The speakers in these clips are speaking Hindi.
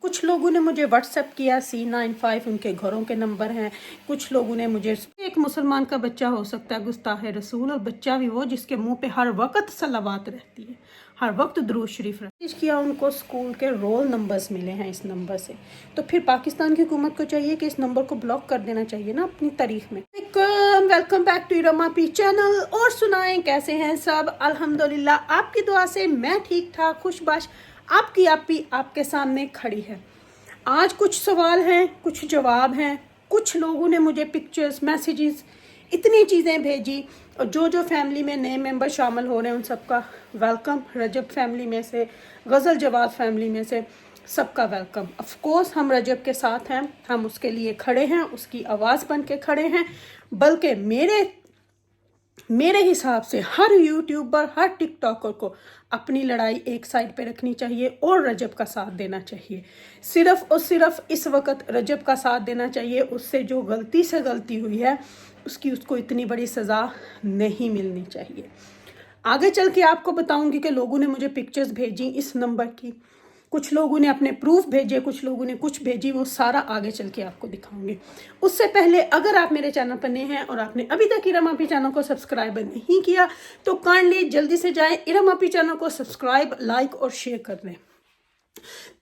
कुछ लोगों ने मुझे व्हाट्सएप किया, C95 उनके घरों के नंबर हैं। कुछ लोगों ने मुझे, एक मुसलमान का बच्चा हो सकता है गुस्ताह रसूल, और बच्चा भी वो जिसके मुंह पे हर वक्त सलावात रहती है, हर वक्त दुरूद शरीफ किया। उनको स्कूल के रोल नंबर्स मिले हैं इस नंबर से, तो फिर पाकिस्तान की हुकूमत को चाहिए कि इस नंबर को ब्लॉक कर देना चाहिए ना अपनी तारीख में। Welcome back to Irma P channel. और सुनाएं कैसे हैं सब? अल्हम्दुलिल्लाह आपकी दुआ से मैं ठीक ठाक खुशबाश। आपकी आपी आपके सामने खड़ी है। आज कुछ सवाल हैं, कुछ जवाब हैं। कुछ लोगों ने मुझे पिक्चर्स, मैसेजेस, इतनी चीज़ें भेजी। और जो फैमिली में नए मेंबर शामिल हो रहे हैं उन सबका वेलकम। रजब फैमिली में से, गज़ल जवाब फैमिली में से, सबका वेलकम। ऑफ कोर्स हम रजब के साथ हैं, हम उसके लिए खड़े हैं, उसकी आवाज़ बन के खड़े हैं। बल्कि मेरे हिसाब से हर यूट्यूबर, हर टिकटॉकर को अपनी लड़ाई एक साइड पे रखनी चाहिए और रजब का साथ देना चाहिए। सिर्फ और सिर्फ इस वक्त रजब का साथ देना चाहिए। उससे जो गलती से गलती हुई है उसको इतनी बड़ी सज़ा नहीं मिलनी चाहिए। आगे चल के आपको बताऊंगी कि लोगों ने मुझे पिक्चर्स भेजी इस नंबर की, कुछ लोगों ने अपने प्रूफ भेजे, कुछ लोगों ने कुछ भेजी, वो सारा आगे चल के आपको दिखाऊंगी। उससे पहले अगर आप मेरे चैनल पर नए हैं और आपने अभी तक इरमा पी चैनल को सब्सक्राइब नहीं किया तो काइंडली जल्दी से जाएं, इरमा पी चैनल को सब्सक्राइब, लाइक और शेयर कर दें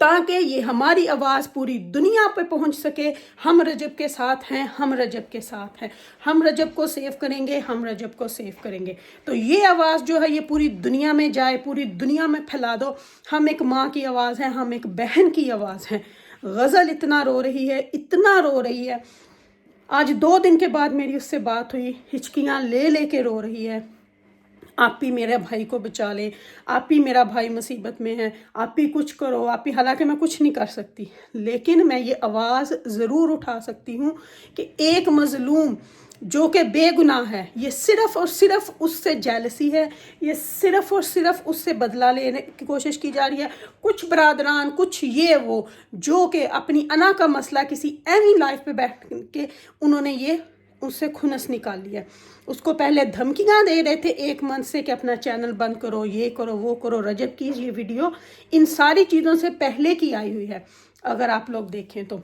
ताकि ये हमारी आवाज़ पूरी दुनिया पे पहुंच सके। हम रजब के साथ हैं, हम रजब के साथ हैं, हम रजब को सेव करेंगे, हम रजब को सेव करेंगे। तो ये आवाज़ जो है ये पूरी दुनिया में जाए, पूरी दुनिया में फैला दो। हम एक माँ की आवाज़ है, हम एक बहन की आवाज़ है। गज़ल इतना रो रही है, इतना रो रही है। आज 2 दिन के बाद मेरी उससे बात हुई, हिचकियाँ ले के रो रही है। आप ही मेरे भाई को बचा ले, आप ही मेरा भाई मुसीबत में है, आप ही कुछ करो, आप ही। हालांकि मैं कुछ नहीं कर सकती, लेकिन मैं ये आवाज़ ज़रूर उठा सकती हूँ कि एक मज़लूम जो कि बेगुनाह है, ये सिर्फ़ और सिर्फ उससे जेलसी है, ये सिर्फ़ और सिर्फ उससे बदला लेने की कोशिश की जा रही है। कुछ बरादरान, कुछ ये वो जो कि अपनी अना का मसला किसी एनी लाइफ पे बैठ के उन्होंने ये उससे खुनस निकाल लिया। उसको पहले धमकियां दे रहे थे 1 मंथ से कि अपना चैनल बंद करो, ये करो, वो करो। रजब की ये वीडियो इन सारी चीज़ों से पहले की आई हुई है अगर आप लोग देखें तो।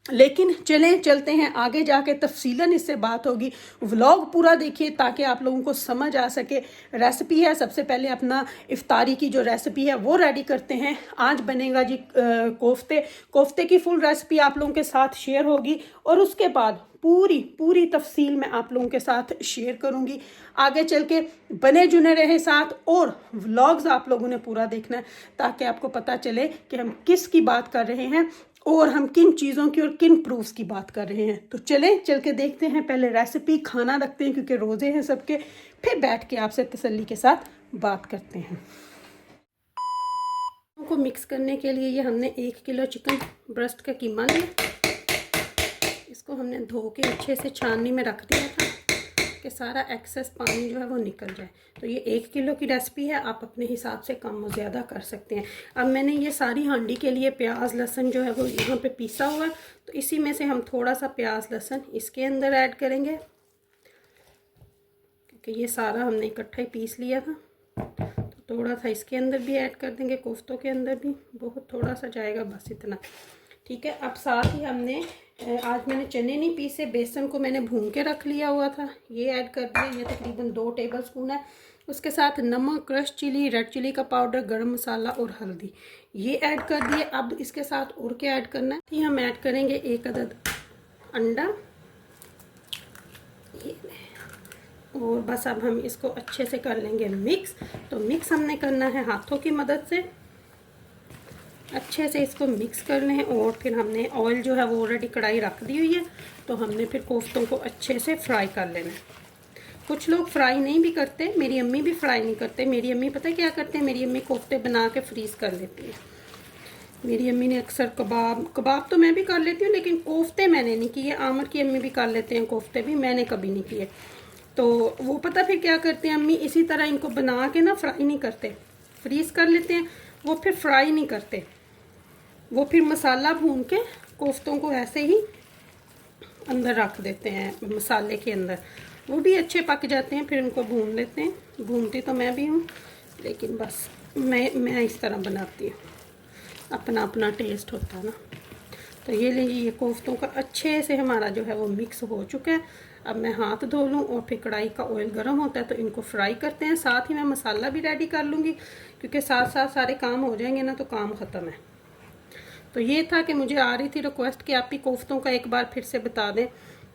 लेकिन चलते हैं आगे, जाके तफसीलन इससे बात होगी। व्लॉग पूरा देखिए ताकि आप लोगों को समझ आ सके। रेसिपी है, सबसे पहले अपना इफ्तारी की जो रेसिपी है वो रेडी करते हैं। आज बनेगा जी कोफ्ते की फुल रेसिपी आप लोगों के साथ शेयर होगी और उसके बाद पूरी तफसील मैं आप लोगों के साथ शेयर करूंगी। आगे चल के बने जुने रहे साथ, और व्लॉग्स आप लोगों ने पूरा देखना है ताकि आपको पता चले कि हम किस की बात कर रहे हैं और हम किन चीज़ों की और किन प्रूफ्स की बात कर रहे हैं। तो चल के देखते हैं। पहले रेसिपी, खाना रखते हैं क्योंकि रोज़े हैं सबके, फिर बैठ के आपसे तसल्ली के साथ बात करते हैं। को मिक्स करने के लिए ये हमने 1 किलो चिकन ब्रेस्ट का कीमा लिया। इसको हमने धो के अच्छे से छाननी में रख दिया था कि सारा एक्सेस पानी जो है वो निकल जाए। तो ये 1 किलो की रेसिपी है, आप अपने हिसाब से कम और ज़्यादा कर सकते हैं। अब मैंने ये सारी हांडी के लिए प्याज लहसुन जो है वो यहाँ पे पीसा हुआ है, तो इसी में से हम थोड़ा सा प्याज लहसुन इसके अंदर ऐड करेंगे क्योंकि ये सारा हमने इकट्ठा ही पीस लिया था। तो थोड़ा सा इसके अंदर भी ऐड कर देंगे, कोफ्तों के अंदर भी बहुत थोड़ा सा जाएगा, बस इतना। ठीक है। अब साथ ही हमने आज मैंने चने नहीं पीसे, बेसन को मैंने भून के रख लिया हुआ था, ये ऐड कर दिया। ये तकरीबन 2 टेबलस्पून है। उसके साथ नमक, क्रश चिली, रेड चिली का पाउडर, गरम मसाला और हल्दी, ये ऐड कर दिए। अब इसके साथ और क्या ऐड करना है, ये हम ऐड करेंगे 1 अदद अंडा, ये, और बस अब हम इसको अच्छे से कर लेंगे मिक्स। तो मिक्स हमने करना है हाथों की मदद से, अच्छे से इसको मिक्स कर लें। और फिर हमने ऑयल जो है वो ऑलरेडी कढ़ाई रख दी हुई है, तो हमने फिर कोफ्तों को अच्छे से फ्राई कर लेना है। कुछ लोग फ्राई नहीं भी करते, मेरी अम्मी भी फ्राई नहीं करते। मेरी अम्मी पता है क्या करते हैं, मेरी अम्मी कोफ्ते बना के फ्रीज़ कर लेती है। मेरी अम्मी ने अक्सर कबाब तो मैं भी कर लेती हूँ, लेकिन कोफ्ते मैंने नहीं किए। आमर की अम्मी भी कर लेते हैं कोफ्ते, भी मैंने कभी नहीं किए। तो वो पता फिर क्या करते हैं अम्मी, इसी तरह इनको बना के ना फ्राई नहीं करते, फ्रीज़ कर लेते हैं। वो फिर फ्राई नहीं करते, वो फिर मसाला भून के कोफ्तों को ऐसे ही अंदर रख देते हैं मसाले के अंदर, वो भी अच्छे पक जाते हैं। फिर उनको भून लेते हैं। भूनती तो मैं भी हूँ, लेकिन बस मैं इस तरह बनाती हूँ। अपना अपना टेस्ट होता है ना। तो ये लीजिए, ये कोफ्तों का अच्छे से हमारा जो है वो मिक्स हो चुका है। अब मैं हाथ धो लूँ और फिर कढ़ाई का ऑयल गर्म होता है तो इनको फ्राई करते हैं। साथ ही मैं मसाला भी रेडी कर लूँगी, क्योंकि साथ साथ सारे काम हो जाएंगे ना तो काम ख़त्म है। तो ये था कि मुझे आ रही थी रिक्वेस्ट कि आप भी कोफ्तों का एक बार फिर से बता दें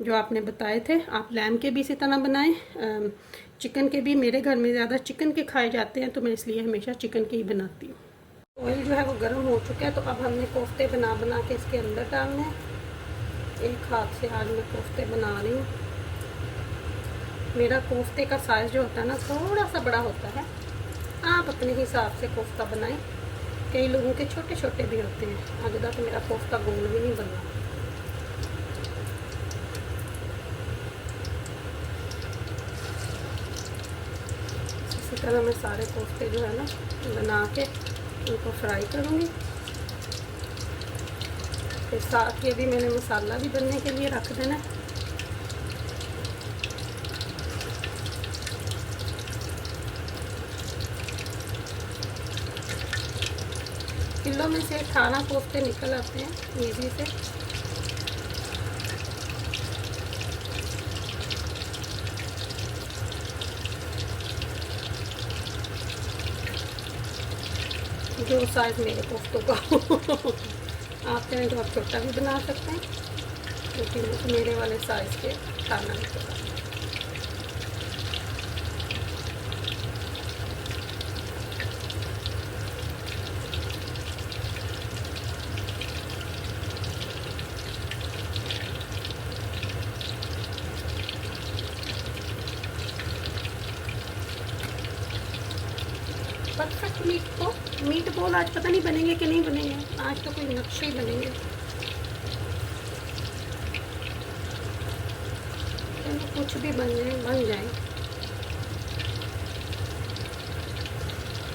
जो आपने बताए थे। आप लैम के भी इसी तरह बनाएं, चिकन के भी। मेरे घर में ज़्यादा चिकन के खाए जाते हैं तो मैं इसलिए हमेशा चिकन के ही बनाती हूँ। ऑयल जो है वो गर्म हो चुका है, तो अब हमने कोफ्ते बना बना के इसके अंदर डालने हैं। एक हाथ से आज मैं कोफ्ते बना रही हूँ। मेरा कोफ्ते का साइज़ जो होता है ना थोड़ा सा बड़ा होता है, आप अपने हिसाब से कोफ्ता बनाएं। कई लोगों के छोटे छोटे भी होते हैं। आज तक मेरा कोफ्ता गोल भी नहीं बना। इसी तरह मैं सारे कोफ्ते जो है ना बना के उनको फ्राई करूँगी। फिर साथ ये भी मैंने मसाला भी बनने के लिए रख देना। किलो में से 18 कोफ्ते निकल आते हैं ईजी से। जो साइज़ मेरे कोफ्तों का आप चाहें तो आप छोटा भी बना सकते हैं, लेकिन मेरे वाले साइज़ के खाना निकल। परफेक्ट मीट बॉल आज पता नहीं बनेंगे कि नहीं बनेंगे। आज तो कोई नक्शे ही बनेंगे। चलो कुछ भी बन जाए।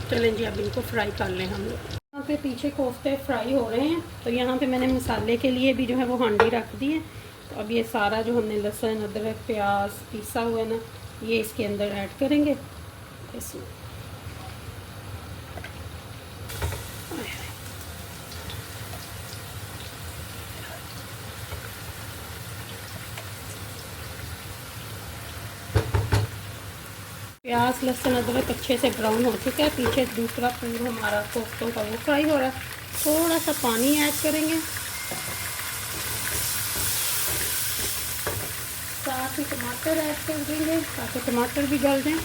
चलें जी, अब इनको फ्राई कर लें हम लोग। यहाँ पे पीछे कोफ्ते फ्राई हो रहे हैं, तो यहाँ पे मैंने मसाले के लिए भी जो है वो हांडी रख दी है। तो अब ये सारा जो हमने लहसुन अदरक प्याज पीसा हुआ है ना, ये इसके अंदर ऐड करेंगे। इसमें प्याज लहसुन अदरक अच्छे से ब्राउन हो चुका है। पीछे दूसरा पूरा हमारा कोफ्तों का वो फ्राई हो रहा है। थोड़ा सा पानी ऐड करेंगे, साथ ही टमाटर ऐड कर देंगे ताकि टमाटर भी गल जाएं।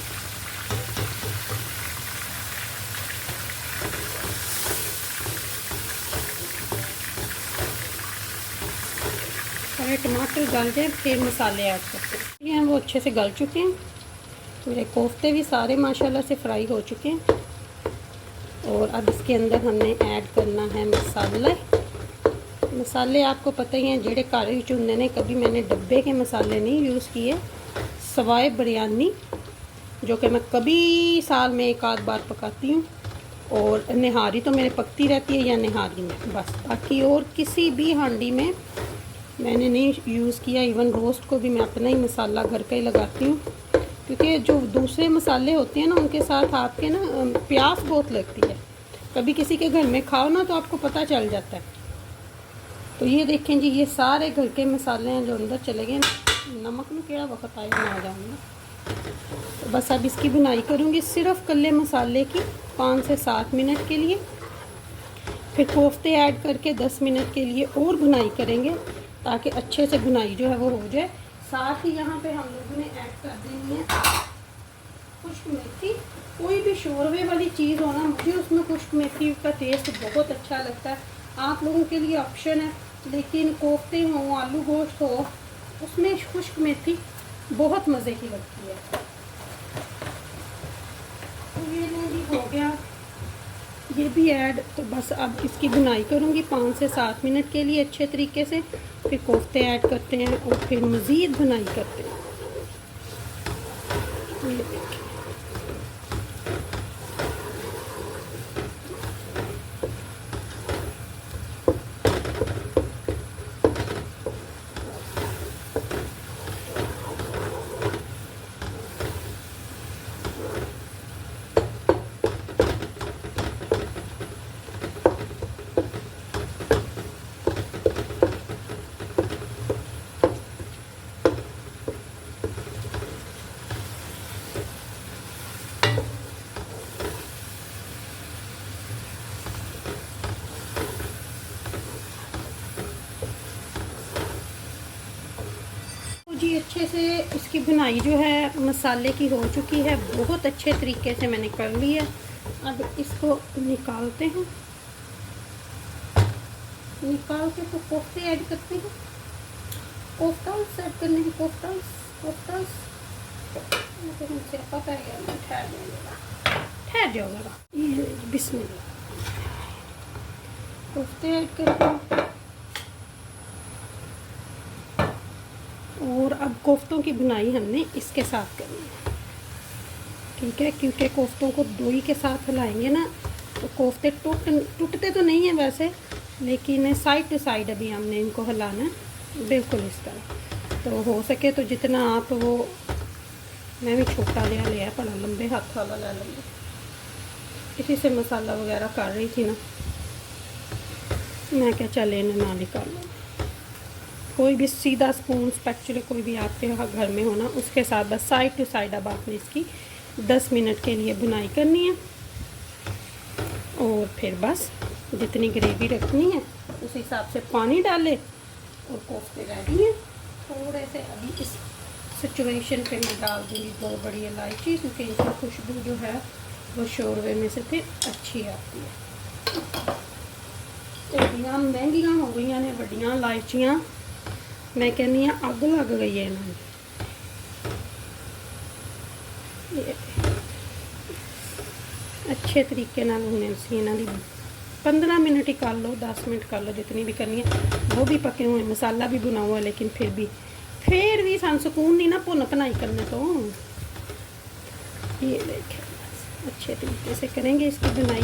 अगर टमाटर गल जाए फिर मसाले ऐड करते हैं। ये वो अच्छे से गल चुके हैं। मेरे कोफ्ते भी सारे माशाल्लाह से फ्राई हो चुके हैं। और अब इसके अंदर हमने ऐड करना है मसाले। मसाले आपको पता ही हैं, जेड़े घर विच हुंदे ने। कभी मैंने डब्बे के मसाले नहीं यूज़ किए, सवाए बिरयानी जो कि मैं कभी साल में एक आध बार पकाती हूँ। और निहारी तो मेरे पकती रहती है या निहारी में बस। बाकी और किसी भी हांडी में मैंने नहीं यूज़ किया। इवन रोस्ट को भी मैं अपना ही मसाला घर का ही लगाती हूँ, क्योंकि जो दूसरे मसाले होते हैं ना उनके साथ आपके ना प्यास बहुत लगती है। कभी किसी के घर में खाओ ना तो आपको पता चल जाता है। तो ये देखें जी, ये सारे घर के मसाले हैं जो अंदर चले गए। नमक में क्या वक्त आया मैं आ जाऊँगा। तो बस अब इसकी बुनाई करूँगी सिर्फ कल्ले मसाले की 5 से 7 मिनट के लिए। फिर कोफ्ते ऐड करके 10 मिनट के लिए और बुनाई करेंगे ताकि अच्छे से बुनाई जो है वो हो जाए। साथ ही यहाँ पे हम लोगों ने ऐड कर देनी है खुश्क मेथी। कोई भी शोरवे वाली चीज़ हो ना, मुझे उसमें खुश्क मेथी का टेस्ट बहुत अच्छा लगता है। आप लोगों के लिए ऑप्शन है, लेकिन कोफ्ते हो आलू गोश्त हो उसमें खुश्क मेथी बहुत मज़े की लगती है। तो ये भी हो गया, ये भी ऐड। तो बस अब इसकी बुनाई करूँगी 5 से 7 मिनट के लिए अच्छे तरीके से। फिर कोफ्ते ऐड करते हैं और फिर मज़ीद बुनाई करते हैं। ये देखिए, जी अच्छे से इसकी बुनाई जो है मसाले की हो चुकी है, बहुत अच्छे तरीके से मैंने कर ली है। अब इसको निकालते हैं, निकाल के तो कोफ्ते ऐड करते हैं। कोफ्तास ऐड करने हैं, कोफ्तास कोफ्तास मुझे पता है, मैं ठहर जाओ ज़रा। ये बिस्मिल्लाह, कोफ्ते ऐड करते हैं। और अब कोफ्तों की बुनाई हमने इसके साथ करनी है, ठीक है, क्योंकि कोफ्तों को दोई के साथ हिलाएंगे ना तो कोफ्ते टूटते तो नहीं है वैसे, लेकिन साइड टू साइड अभी हमने इनको हिलाना है, बिल्कुल इस तरह। तो हो सके तो जितना आप वो, मैं भी छोटा लिया बड़ा लंबे हाथ वाला ले लूँगी, इसी से मसाला वगैरह कर रही थी ना, मैं क्या चले इन्हें ना निकाल लूँ। कोई भी सीधा स्पून स्पैचुला कोई भी आपके यहाँ घर में होना, उसके साथ बस साइड टू साइड अब आपने इसकी 10 मिनट के लिए बुनाई करनी है। और फिर बस जितनी ग्रेवी रखनी है उस हिसाब से पानी डालें और कोफ्ते रेडी हैं। थोड़े से अभी इस सिचुएशन पे मैं डाल दूँगी 2 बड़ी इलायची, क्योंकि इसकी खुशबू जो है वो शोरवे में से फिर अच्छी आती है। बड़ियाँ महंगियाँ हो गई ने बड़ियाँ इलायचियाँ, मैं कहनी अग लग गई है इन्होंने। अच्छे तरीके नाल हुने सी इन्हां दी 15 मिनट ही कर लो, 10 मिनट कर लो, जितनी भी करनी है। वो भी पके हुए, मसाला भी बुना हुआ है, लेकिन फिर भी सान सुकून नहीं ना भुन भुनाई करने तो। ये देखें, अच्छे तरीके से करेंगे इसकी बुनाई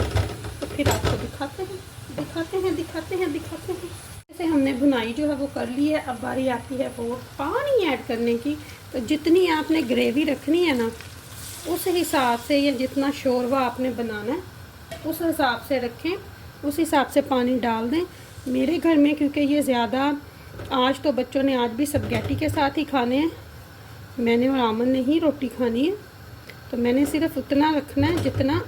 तो फिर आपको दिखाते हैं। जैसे हमने बुनाई जो है वो कर ली है। अब बारी आती है वो पानी ऐड करने की। तो जितनी आपने ग्रेवी रखनी है ना, उस हिसाब से, या जितना शोरबा आपने बनाना है उस हिसाब से रखें, उस हिसाब से पानी डाल दें। मेरे घर में क्योंकि ये ज़्यादा, आज तो बच्चों ने आज भी स्पगेटी के साथ ही खाने हैं, मैंने और आमन ने ही रोटी खानी है, तो मैंने सिर्फ उतना रखना है जितना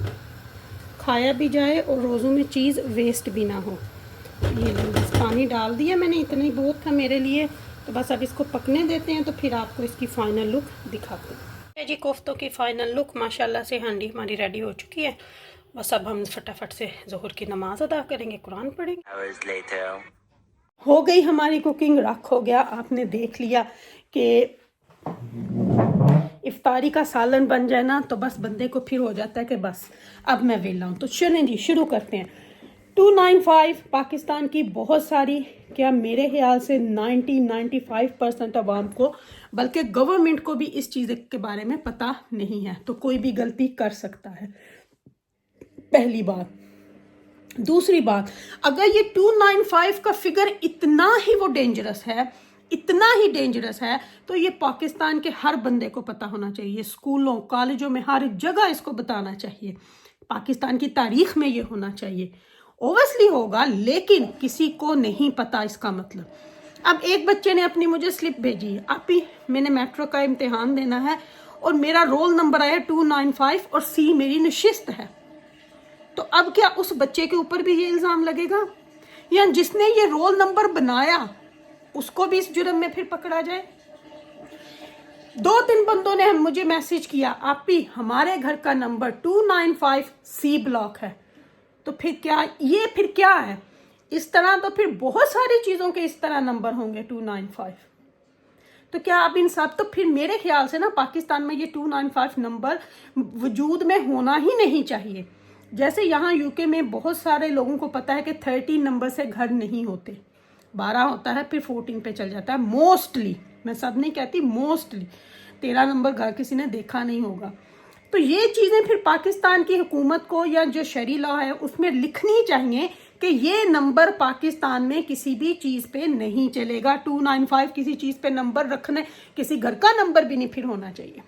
खाया भी जाए और रोज़ों में चीज़ वेस्ट भी ना हो। ये बस पानी डाल दिया मैंने, इतना ही बहुत था मेरे लिए। तो बस अब इसको पकने देते हैं, तो फिर आपको इसकी फ़ाइनल लुक दिखाते हैं। जी कोफ्तों की फ़ाइनल लुक माशाल्लाह से हांडी हमारी रेडी हो चुकी है। बस अब हम फटाफट से ज़ोहर की नमाज़ अदा करेंगे, कुरान पढ़ेंगे। हो गई हमारी कुकिंग, रख हो गया। आपने देख लिया कि इफ्तारी का सालन बन जाए ना तो बस बंदे को फिर हो जाता है कि बस अब मैं वेला हूँ। तो चलें जी, शुरू करते हैं। 295 पाकिस्तान की बहुत सारी, क्या मेरे ख्याल से 95% आवाम को, बल्कि गवर्नमेंट को भी इस चीज़ के बारे में पता नहीं है। तो कोई भी गलती कर सकता है, पहली बात। दूसरी बात, अगर ये 295 का फिगर इतना ही वो डेंजरस है, इतना ही डेंजरस है, तो ये पाकिस्तान के हर बंदे को पता होना चाहिए। स्कूलों कॉलेजों में हर जगह इसको बताना चाहिए। पाकिस्तान की तारीख में ये होना चाहिए। ओबियसली होगा, लेकिन किसी को नहीं पता इसका मतलब। अब एक बच्चे ने अपनी मुझे स्लिप भेजी, आप ही मैंने मेट्रो का इम्तिहान देना है और मेरा रोल नंबर आया 295 और सी मेरी नशिस्त है। तो अब क्या उस बच्चे के ऊपर भी ये इल्ज़ाम लगेगा, या जिसने ये रोल नंबर बनाया उसको भी इस जुर्म में फिर पकड़ा जाए? 2-3 बंदों ने मुझे मैसेज किया, आप ही हमारे घर का नंबर 295 सी ब्लॉक है। तो फिर क्या है? इस तरह तो फिर बहुत सारी चीज़ों के इस तरह नंबर होंगे 295। तो क्या आप इन सब, तो फिर मेरे ख्याल से ना पाकिस्तान में ये 295 नंबर वजूद में होना ही नहीं चाहिए। जैसे यहाँ यूके में बहुत सारे लोगों को पता है कि 13 नंबर से घर नहीं होते, 12 होता है, फिर 14 पे चल जाता है मोस्टली, मैं सब नहीं कहती, मोस्टली 13 नंबर घर किसी ने देखा नहीं होगा। तो ये चीज़ें फिर पाकिस्तान की हुकूमत को, या जो शरी लॉ है उसमें लिखनी चाहिए कि ये नंबर पाकिस्तान में किसी भी चीज़ पे नहीं चलेगा। 295 किसी चीज़ पे नंबर रखने, किसी घर का नंबर भी नहीं फिर होना चाहिए।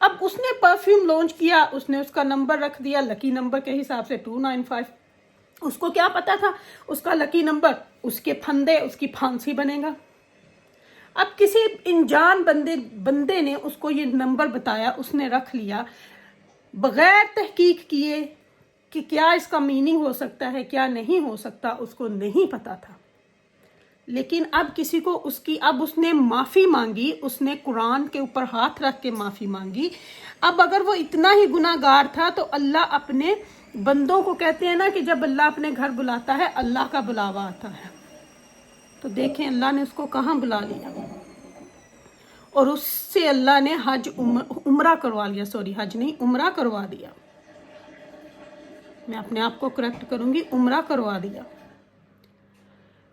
अब उसने परफ्यूम लॉन्च किया, उसने उसका नंबर रख दिया लकी नंबर के हिसाब से 295। उसको क्या पता था उसका लकी नंबर उसके फंदे, उसकी फांसी बनेगा। अब किसी अनजान बंदे ने उसको ये नंबर बताया, उसने रख लिया बगैर तहकीक किए कि क्या इसका मीनिंग हो सकता है, क्या नहीं हो सकता, उसको नहीं पता था। लेकिन अब किसी को उसकी, अब उसने माफ़ी मांगी, उसने कुरान के ऊपर हाथ रख के माफ़ी मांगी। अब अगर वो इतना ही गुनाहगार था तो अल्लाह अपने बंदों को, कहते हैं ना कि जब अल्लाह अपने घर बुलाता है अल्लाह का बुलावा आता है। तो देखें अल्लाह ने उसको कहाँ बुला लिया, और उससे अल्लाह ने हज उम्रा करवा लिया, सॉरी हज नहीं, उम्रा करवा दिया। मैं अपने आप को करेक्ट करूंगी, उम्रा करवा दिया।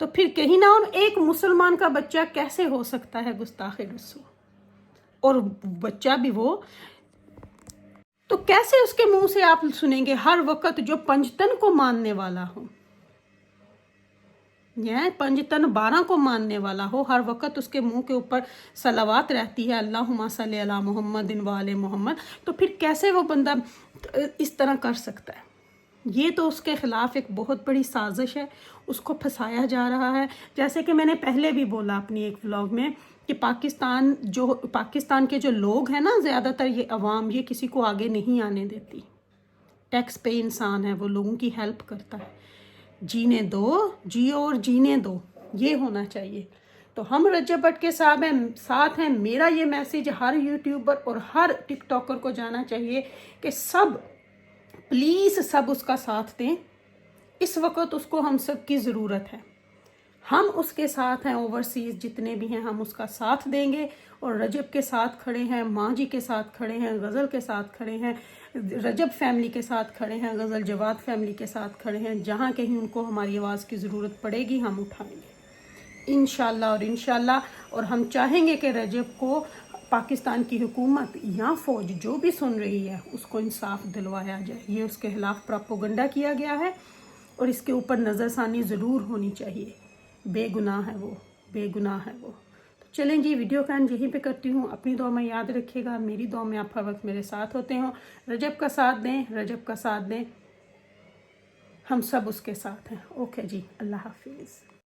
तो फिर कहीं ना, और एक मुसलमान का बच्चा कैसे हो सकता है गुस्ताखे रसूल, और बच्चा भी वो, तो कैसे उसके मुंह से आप सुनेंगे हर वक्त जो पंजतन को मानने वाला हो, यह पंजतन 12 को मानने वाला हो, हर वक्त उसके मुंह के ऊपर सलावात रहती है, अल्लाहुम्मा सल्ली अला मुहम्मदिन व आले मोहम्मद, तो फिर कैसे वो बंदा इस तरह कर सकता है? ये तो उसके खिलाफ एक बहुत बड़ी साजिश है, उसको फंसाया जा रहा है। जैसे कि मैंने पहले भी बोला अपनी एक व्लॉग में कि पाकिस्तान के जो लोग हैं ना, ज़्यादातर ये अवाम, ये किसी को आगे नहीं आने देती। टैक्स पे इंसान है, वो लोगों की हेल्प करता है। जीने दो, जियो और जीने दो, ये होना चाहिए। तो हम रजब भट्ट के साथ हैं। मेरा ये मैसेज हर यूट्यूबर और हर टिकटॉकर को जाना चाहिए कि सब प्लीज़ सब उसका साथ दें। इस वक्त उसको हम सब की ज़रूरत है, हम उसके साथ हैं। ओवरसीज़ जितने भी हैं हम उसका साथ देंगे, और रजब के साथ खड़े हैं, माँ जी के साथ खड़े हैं, गज़ल के साथ खड़े हैं, रजब फैमिली के साथ खड़े हैं, गज़ल जवाद फैमिली के साथ खड़े हैं। जहाँ कहीं उनको हमारी आवाज़ की ज़रूरत पड़ेगी हम उठाएंगे इंशाल्लाह और इंशाल्लाह। और हम चाहेंगे कि रजब को पाकिस्तान की हुकूमत या फ़ौज जो भी सुन रही है उसको इंसाफ दिलवाया जाए। ये उसके खिलाफ प्रोपोगंडा किया गया है और इसके ऊपर नज़रसानी ज़रूर होनी चाहिए। बेगुनाह है वो, बेगुनाह है वो। तो चलें जी, वीडियो का एंड यहीं पे करती हूँ। अपनी दुआ में याद रखिएगा, मेरी दुआ में आप हर वक्त मेरे साथ होते हो। रजब का साथ दें, रजब का साथ दें, हम सब उसके साथ हैं। ओके जी, अल्लाह हाफिज़।